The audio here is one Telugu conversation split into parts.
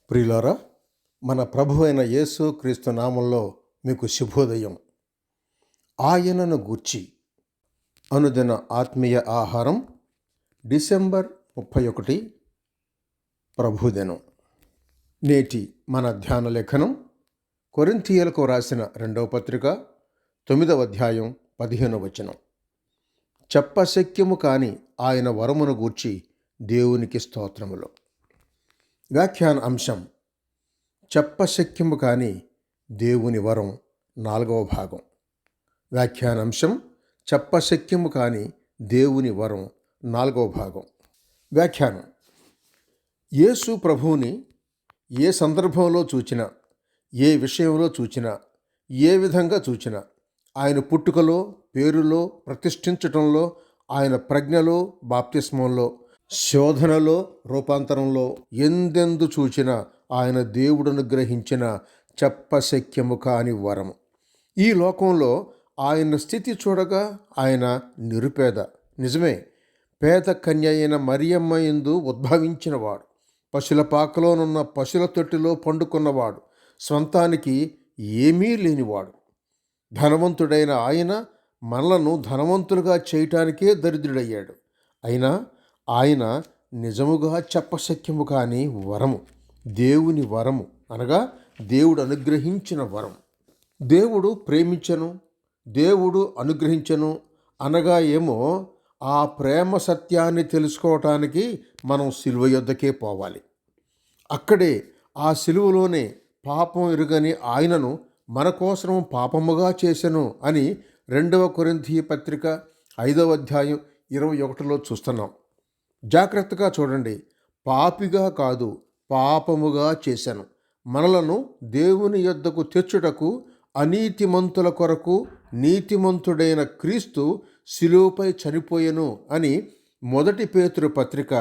ప్రియులారా, మన ప్రభు అయిన యేసు క్రీస్తు నామంలో మీకు శుభోదయం. ఆయనను గూర్చి అనుదిన ఆత్మీయ ఆహారం డిసెంబర్ 31 ప్రభుదినం. నేటి మన ధ్యాన లేఖనం కొరింథీయులకు రాసిన 2వ పత్రిక 9వ అధ్యాయం 15వ వచనం. చెప్పశక్యము కాని ఆయన వరమును గూర్చి దేవునికి స్తోత్రములు. వ్యాఖ్యాన అంశం: చెప్పశక్యము కాని దేవుని వరం, 4వ భాగం. వ్యాఖ్యానాంశం: చెప్పశక్యము కాని దేవుని వరం, 4వ భాగం. వ్యాఖ్యానం: యేసు ప్రభువుని ఏ సందర్భంలో చూచినా, ఏ విషయంలో చూచినా, ఏ విధంగా చూచినా, ఆయన పుట్టుకలో, పేరులో, ప్రతిష్ఠించటంలో, ఆయన ప్రజ్ఞలో, బాప్తిస్మంలో, శోధనలో, రూపాంతరంలో, ఎందెందు చూచినా ఆయన దేవుడును గ్రహించిన చెప్పశక్యము కాని వరము. ఈ లోకంలో ఆయన స్థితి చూడగా ఆయన నిరుపేద. నిజమే, పేద కన్య అయిన మరియమ్మ యందు ఉద్భవించినవాడు, పశుల పాకలోనున్న పశుల తొట్టిలో పండుకున్నవాడు, స్వంతానికి ఏమీ లేనివాడు. ధనవంతుడైన ఆయన మనలను ధనవంతులుగా చేయటానికే దరిద్రుడయ్యాడు. అయినా ఆయన నిజముగా చెప్పశక్యము కాని వరము, దేవుని వరము, అనగా దేవుడు అనుగ్రహించిన వరం. దేవుడు ప్రేమించను, దేవుడు అనుగ్రహించను అనగా ఏమో, ఆ ప్రేమ సత్యాన్ని తెలుసుకోవటానికి మనం సిలువ యొద్దకే పోవాలి. అక్కడే ఆ సిలువలోనే పాపం ఎరుగని ఆయనను మన కోసం పాపముగా చేసెను అని 2వ కొరింథీ పత్రిక 5వ అధ్యాయం 21లో చూస్తున్నాం. జాగ్రత్తగా చూడండి. పాపిగా కాదు, పాపముగా చేశాను, మనలను దేవుని యొద్దకు తెచ్చుటకు అనీతిమంతుల కొరకు నీతిమంతుడైన క్రీస్తు శిలువపై చనిపోయెను అని 1 పేతురు పత్రిక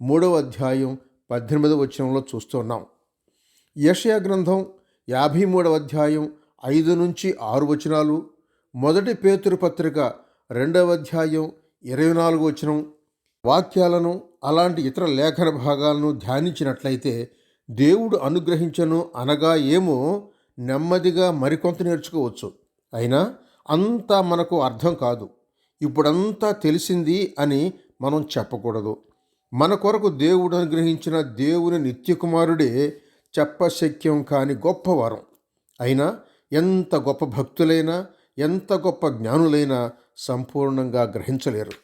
3వ అధ్యాయం 18వ వచనంలో చూస్తున్నాం. యెషయా గ్రంథం 53వ అధ్యాయం 5 నుంచి 6 వచనాలు, 1 పేతురు పత్రిక 2వ అధ్యాయం 24వ వచనం వాక్యాలను, అలాంటి ఇతర లేఖన భాగాలను ధ్యానించినట్లయితే దేవుడు అనుగ్రహించను అనగా ఏమో నెమ్మదిగా మరికొంత నేర్చుకోవచ్చు. అయినా అంతా మనకు అర్థం కాదు, ఇప్పుడంతా తెలిసింది అని మనం చెప్పకూడదు. మన కొరకు దేవుడు అనుగ్రహించిన దేవుని నిత్యకుమారుడే చెప్పశక్యం కాని గొప్ప వరం. అయినా ఎంత గొప్ప భక్తులైనా, ఎంత గొప్ప జ్ఞానులైనా సంపూర్ణంగా గ్రహించలేరు.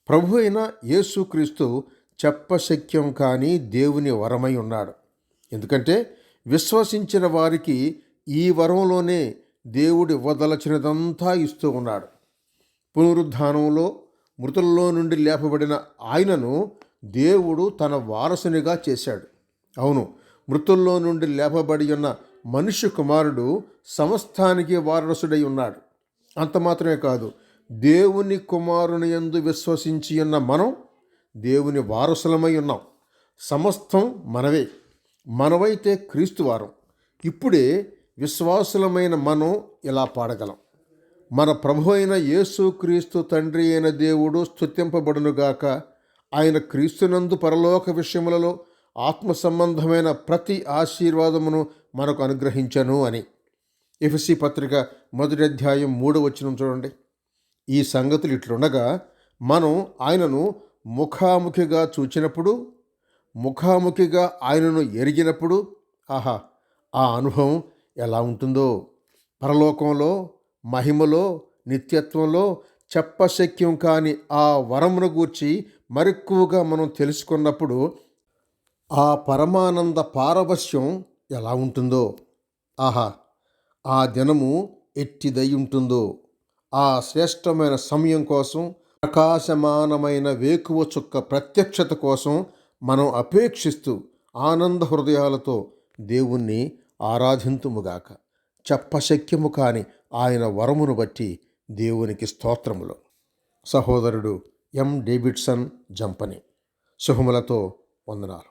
ప్రభు అయిన యేసుక్రీస్తు చెప్పశక్యం కాని దేవుని వరమై ఉన్నాడు. ఎందుకంటే విశ్వసించిన వారికి ఈ వరంలోనే దేవుడు ఇవ్వదలచినదంతా ఇస్తూ ఉన్నాడు. పునరుద్ధానంలో మృతుల్లో నుండి లేపబడిన ఆయనను దేవుడు తన వారసునిగా చేశాడు. అవును, మృతుల్లో నుండి లేపబడి ఉన్న మనుష్య కుమారుడు సమస్తానికి వారసుడై ఉన్నాడు. అంత మాత్రమే కాదు, దేవుని కుమారుని యందు విశ్వసించి ఉన్న మనం దేవుని వారసులమై ఉన్నాం. సమస్తం మనవే, మనవైతే క్రీస్తు వారం. ఇప్పుడే విశ్వాసులమైన మనం ఇలా పాడగలం: మన ప్రభు అయిన యేసు క్రీస్తు తండ్రి అయిన దేవుడు స్తుతింపబడునుగాక. ఆయన క్రీస్తునందు పరలోక విషయములలో ఆత్మ సంబంధమైన ప్రతి ఆశీర్వాదమును మనకు అనుగ్రహించను అని. ఎఫెసీ పత్రిక 1వ అధ్యాయం 3వ వచనం చూడండి. ఈ సంగతులు ఇట్లుండగా మనం ఆయనను ముఖాముఖిగా చూచినప్పుడు, ముఖాముఖిగా ఆయనను ఎరిగినప్పుడు, ఆహా, ఆ అనుభవం ఎలా ఉంటుందో! పరలోకంలో, మహిమలో, నిత్యత్వంలో చెప్పశక్యం కాని ఆ వరమును గూర్చి మరెక్కువగా మనం తెలుసుకున్నప్పుడు ఆ పరమానంద పారవశ్యం ఎలా ఉంటుందో! ఆహా, ఆ దినము ఎట్టిదై ఉంటుందో! ఆ శ్రేష్టమైన సమయం కోసం, ప్రకాశమానమైన వేకువ చుక్క ప్రత్యక్షత కోసం మనం అపేక్షిస్తూ ఆనంద హృదయాలతో దేవుణ్ణి ఆరాధింతుముగాక. చెప్పశక్యము కాని ఆయన వరమును బట్టి దేవునికి స్తోత్రములు. సహోదరుడు ఎం. డేవిడ్సన్ జంపని. శుభములతో వందనాలు.